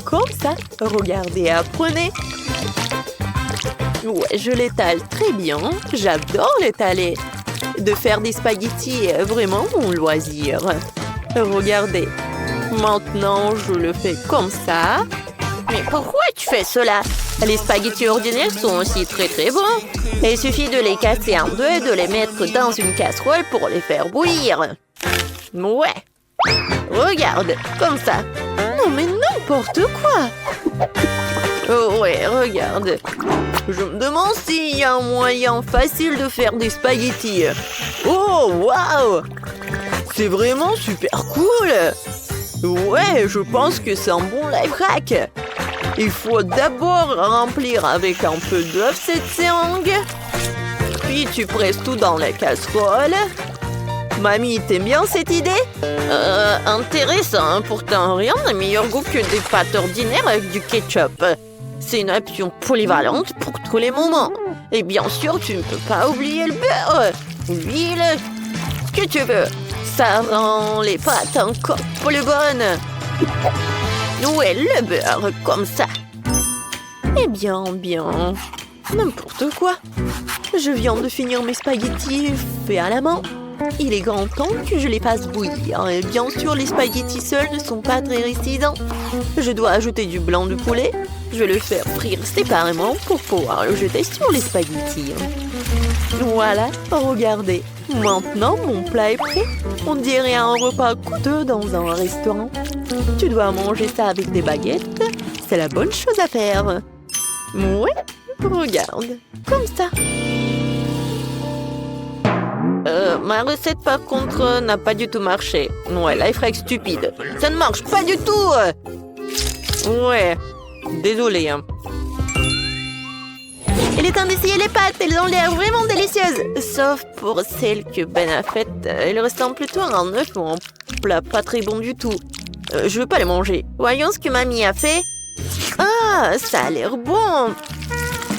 Comme ça, regardez et apprenez. Ouais, je l'étale très bien. J'adore l'étaler. De faire des spaghettis est vraiment mon loisir. Regardez. Maintenant, je le fais comme ça. Mais pourquoi tu fais cela? Les spaghettis ordinaires sont aussi très très bons. Il suffit de les casser en deux et de les mettre dans une casserole pour les faire bouillir. Ouais. Regarde, comme ça. Non mais n'importe quoi. Oh ouais, regarde. Je me demande s'il y a un moyen facile de faire des spaghettis. Oh, waouh! C'est vraiment super cool. Ouais, je pense que c'est un bon life hack. Il faut d'abord remplir avec un peu d'œuf cette seringue. Puis tu presses tout dans la casserole. Mamie, t'aimes bien cette idée? Intéressant. Pourtant, rien n'a meilleur goût que des pâtes ordinaires avec du ketchup. C'est une option polyvalente pour tous les moments. Et bien sûr, tu ne peux pas oublier le beurre, l'huile, ce que tu veux. Ça rend les pâtes encore plus bonnes. Ouais, le beurre, comme ça. Eh bien, n'importe quoi. Je viens de finir mes spaghettis faits à la main. Il est grand temps que je les fasse bouillir. Et bien sûr, les spaghettis seuls ne sont pas très résidents. Je dois ajouter du blanc de poulet. Je vais le faire frire séparément pour pouvoir le jeter sur les spaghettis. Voilà, regardez. Maintenant, mon plat est prêt. On dirait un repas coûteux dans un restaurant. Tu dois manger ça avec des baguettes. C'est la bonne chose à faire. Ouais, regarde, comme ça. Ma recette, par contre, n'a pas du tout marché. Ouais, life hack stupide. Ça ne marche pas du tout. Ouais, désolé. Il est temps d'essayer les pâtes. Elles ont l'air vraiment délicieuses. Sauf pour celles que Ben a faites. Elles ressemblent plutôt à un œuf ou un plat pas très bon du tout. Je veux pas les manger. Voyons ce que mamie a fait. Ah, ça a l'air bon.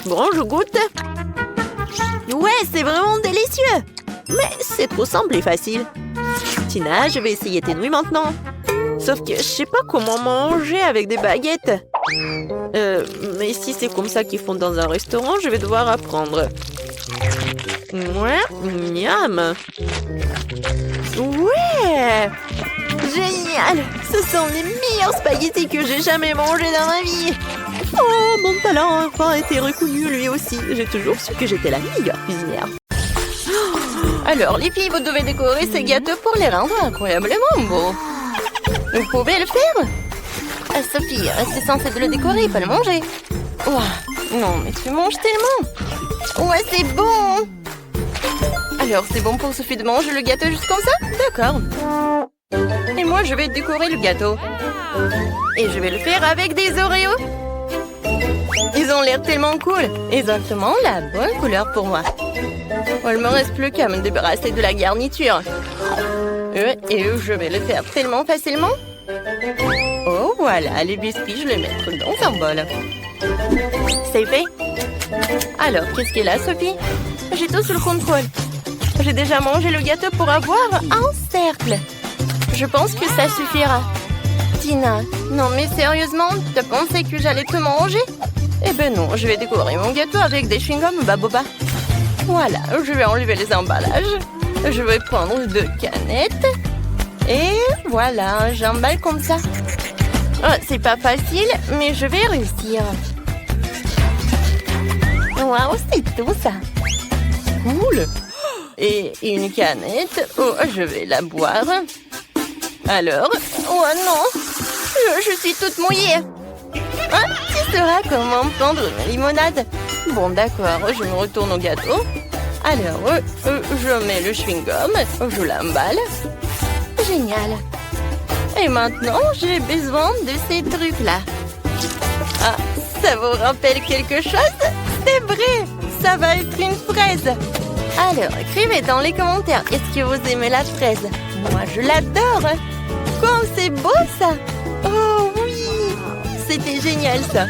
Bon, je goûte. Ouais, c'est vraiment délicieux. Mais c'est trop simple et facile. Tina, je vais essayer tes nouilles maintenant. Sauf que je sais pas comment manger avec des baguettes. Mais si c'est comme ça qu'ils font dans un restaurant, je vais devoir apprendre. Ouais, miam. Ouais, génial. Ce sont les meilleurs spaghettis que j'ai jamais mangés dans ma vie. Oh, mon talent a enfin été reconnu lui aussi. J'ai toujours su que j'étais la meilleure cuisinière. Alors, les filles, vous devez décorer ces gâteaux pour les rendre incroyablement beaux. Vous pouvez le faire? Sophie, c'est censé de le décorer, pas le manger. Ouah, non, mais tu manges tellement. Ouais, c'est bon. Alors, c'est bon pour Sophie de manger le gâteau juste comme ça? D'accord. Et moi, je vais décorer le gâteau. Et je vais le faire avec des Oreos. Ils ont l'air tellement cool. Exactement la bonne couleur pour moi. Oh, il me reste plus qu'à me débarrasser de la garniture. Et je vais le faire tellement facilement. Oh, voilà, les biscuits, je les mettre dans un bol. C'est fait. Alors, qu'est-ce qu'il y a, Sophie? J'ai tout sous le contrôle. J'ai déjà mangé le gâteau pour avoir un cercle. Je pense que ça suffira. Tina, non mais sérieusement, t'as pensé que j'allais te manger? Eh ben non, je vais décorer mon gâteau avec des chewing-gums Baboba. Voilà, je vais enlever les emballages. Je vais prendre 2 canettes. Et voilà, j'emballe comme ça. Oh, c'est pas facile, mais je vais réussir. Waouh, c'est tout ça. Cool. Et une canette. Oh, je vais la boire. Alors, oh non, je suis toute mouillée. Ah, tu sauras comment prendre une limonade. Bon, d'accord, je me retourne au gâteau. Alors, je mets le chewing-gum, je l'emballe. Génial. Et maintenant, j'ai besoin de ces trucs-là. Ah, ça vous rappelle quelque chose? C'est vrai, ça va être une fraise. Alors, écrivez dans les commentaires, est-ce que vous aimez la fraise? Moi, je l'adore. Comme c'est beau, ça. Oh oui. C'était génial, ça.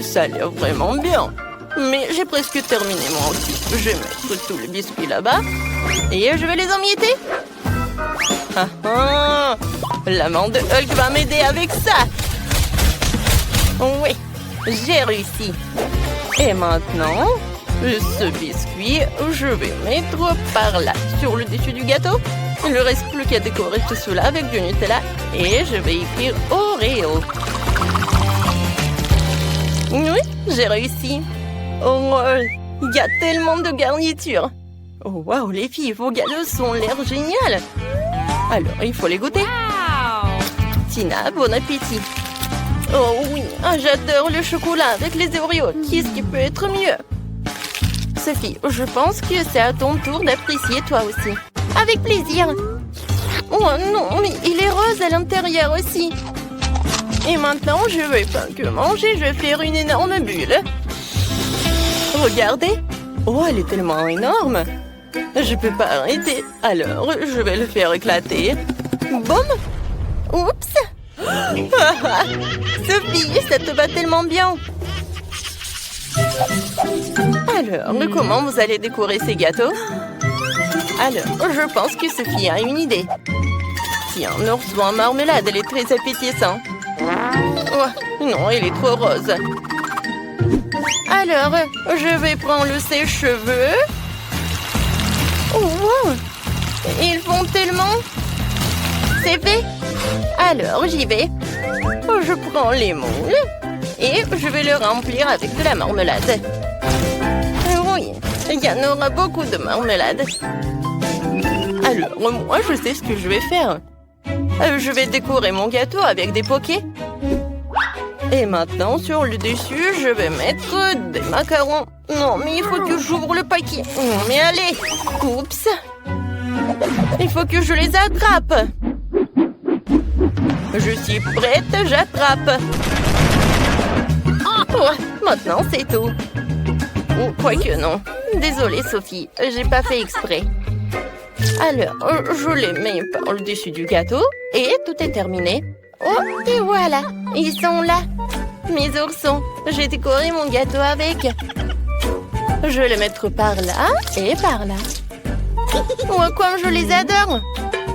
Ça a l'air vraiment bien. Mais j'ai presque terminé moi aussi. Je vais mettre tous les biscuits là-bas. Et je vais les emietter. Ah ah! L'amant de Hulk va m'aider avec ça. Oui, j'ai réussi. Et maintenant, ce biscuit, je vais mettre par là, sur le dessus du gâteau. Il ne reste plus qu'à décorer tout cela avec du Nutella. Et je vais écrire Oreo. Oui, j'ai réussi. Oh, il y a tellement de garnitures. Oh, waouh, les filles, vos gâteaux ont l'air génial. Alors, il faut les goûter. Wow. Tina, bon appétit. Oh oui, j'adore le chocolat avec les Oreos. Qu'est-ce qui peut être mieux? Sophie, je pense que c'est à ton tour d'apprécier toi aussi. Avec plaisir. Oh non, mais il est rose à l'intérieur aussi. Et maintenant, je vais pas que manger, je vais faire une énorme bulle. Regardez. Oh, elle est tellement énorme. Je peux pas arrêter. Alors, je vais le faire éclater. Boum. Oups. Sophie, ça te va tellement bien. Alors, comment vous allez décorer ces gâteaux? Alors, je pense que Sophie a une idée. Tiens, un ourson en marmelade, elle est très appétissante. Oh, non, elle est trop rose. Alors, je vais prendre le sèche-cheveux. Oh, wow. Ils font tellement. C'est fait. Alors, j'y vais. Je prends les moules et je vais le remplir avec de la marmelade. Oui, il y en aura beaucoup de marmelade. Alors, moi, je sais ce que je vais faire. Je vais décorer mon gâteau avec des pokés. Et maintenant, sur le dessus, je vais mettre des macarons. Non, mais il faut que j'ouvre le paquet. Mais allez. Oups. Il faut que je les attrape. Je suis prête, j'attrape. Oh, maintenant, c'est tout. Ou quoique non. Désolée, Sophie, j'ai pas fait exprès. Alors, je les mets par le dessus du gâteau et tout est terminé. Oh, et voilà, ils sont là. Mes oursons, j'ai décoré mon gâteau avec. Je vais les mettre par là et par là. Oh, comme je les adore.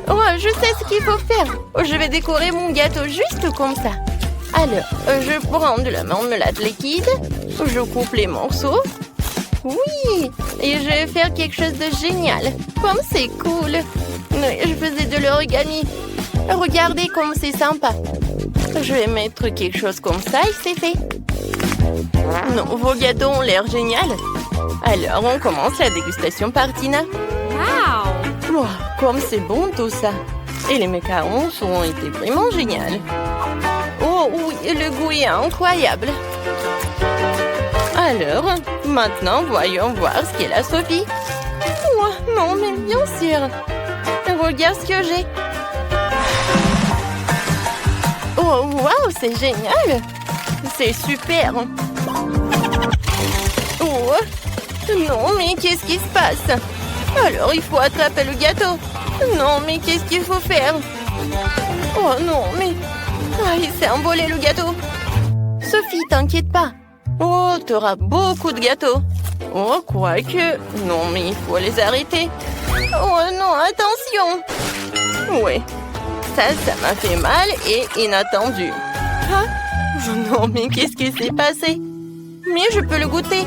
Oh, je sais ce qu'il faut faire. Je vais décorer mon gâteau juste comme ça. Alors, je prends de la marmelade liquide. Je coupe les morceaux. Oui, et je vais faire quelque chose de génial. Comme c'est cool. Oui, je faisais de l'origami. Regardez comme c'est sympa. Je vais mettre quelque chose comme ça et c'est fait. Non, vos gâteaux ont l'air génial. Alors, on commence la dégustation par Tina. Wow! Wow, comme c'est bon tout ça. Et les macarons ont été vraiment géniaux. Oh oui, le goût est incroyable. Alors, maintenant, voyons voir ce qu'est la Sophie. Oh, non, mais bien sûr. Regarde ce que j'ai. Oh, waouh, c'est génial. C'est super. Oh, non, mais qu'est-ce qui se passe? Alors, il faut attraper le gâteau. Non, mais qu'est-ce qu'il faut faire? Oh non, mais... Ah, il s'est envolé le gâteau. Sophie, t'inquiète pas. Oh, t'auras beaucoup de gâteaux. Oh, quoique... Non, mais il faut les arrêter. Oh non, attention. Oui. Ça m'a fait mal et inattendu. Ah, non, mais qu'est-ce qui s'est passé? Mais je peux le goûter.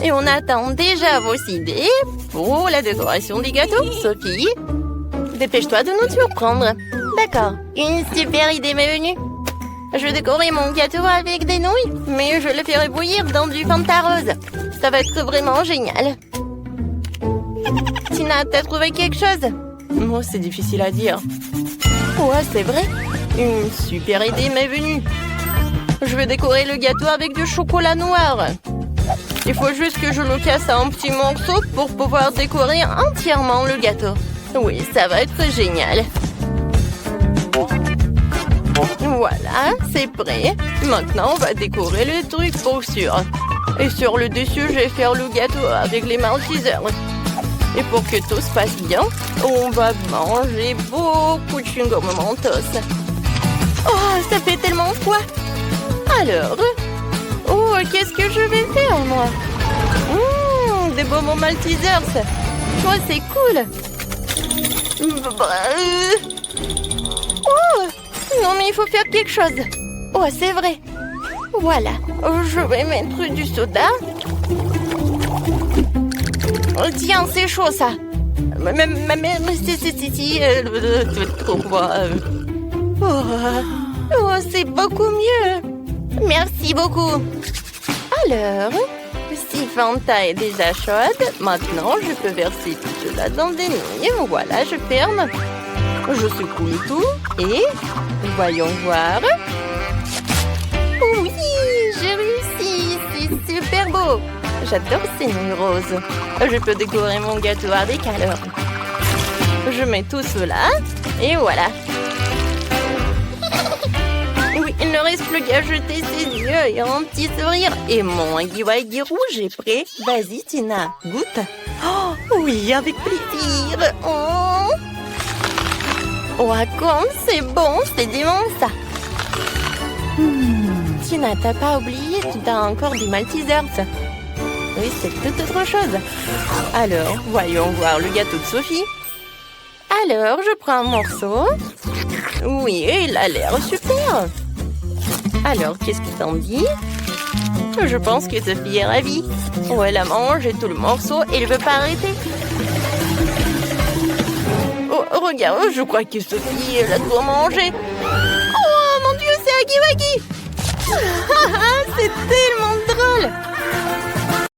Et on attend déjà vos idées pour la décoration des gâteaux. Sophie, dépêche-toi de nous surprendre. D'accord, une super idée m'est venue. Je décorerai mon gâteau avec des nouilles, mais je le ferai bouillir dans du Fanta rose. Ça va être vraiment génial. Tina, t'as trouvé quelque chose? Moi, c'est difficile à dire. Ouais, c'est vrai. Une super idée m'est venue. Je vais décorer le gâteau avec du chocolat noir. Il faut juste que je le casse en petits morceaux pour pouvoir décorer entièrement le gâteau. Oui, ça va être génial. Voilà, c'est prêt. Maintenant, on va décorer le truc pour sûr. Et sur le dessus, je vais faire le gâteau avec les Maltesers. Et pour que tout se passe bien, on va manger beaucoup de chewing-gum Mentos. Oh, ça fait tellement froid. Alors, oh, qu'est-ce que je vais faire, moi? Des bonbons Maltesers. Oh, c'est cool. Oh, non, mais il faut faire quelque chose. Oh, c'est vrai. Voilà, je vais mettre du soda. Oh, tiens, c'est chaud, ça. Oh, c'est beaucoup mieux. Merci beaucoup. Alors, si Fanta est déjà chaude, maintenant, je peux verser tout cela dans des nouilles. Voilà, je ferme. Je secoue le tout et voyons voir. Oui, j'ai réussi. C'est super beau. J'adore ces nouilles roses. Je peux décorer mon gâteau avec alors. Je mets tout cela et voilà. Oui, il ne reste plus qu'à jeter ses yeux et un petit sourire. Et mon Huggy rouge est prêt. Vas-y, Tina, goûte. Oh, oui, avec plaisir. Oh, comme c'est bon, c'est dément ça. Tina, t'as pas oublié, tu as encore des Maltesers. Oui, c'est toute autre chose. Alors, voyons voir le gâteau de Sophie. Alors, je prends un morceau. Oui, il a l'air super. Alors, qu'est-ce que t'en dis? Je pense que Sophie est ravie. Oh, elle a mangé tout le morceau et elle veut pas arrêter. Oh, regarde, je crois que Sophie, elle a tout mangé. Oh, mon Dieu, c'est Huggy Wuggy. C'est tellement drôle.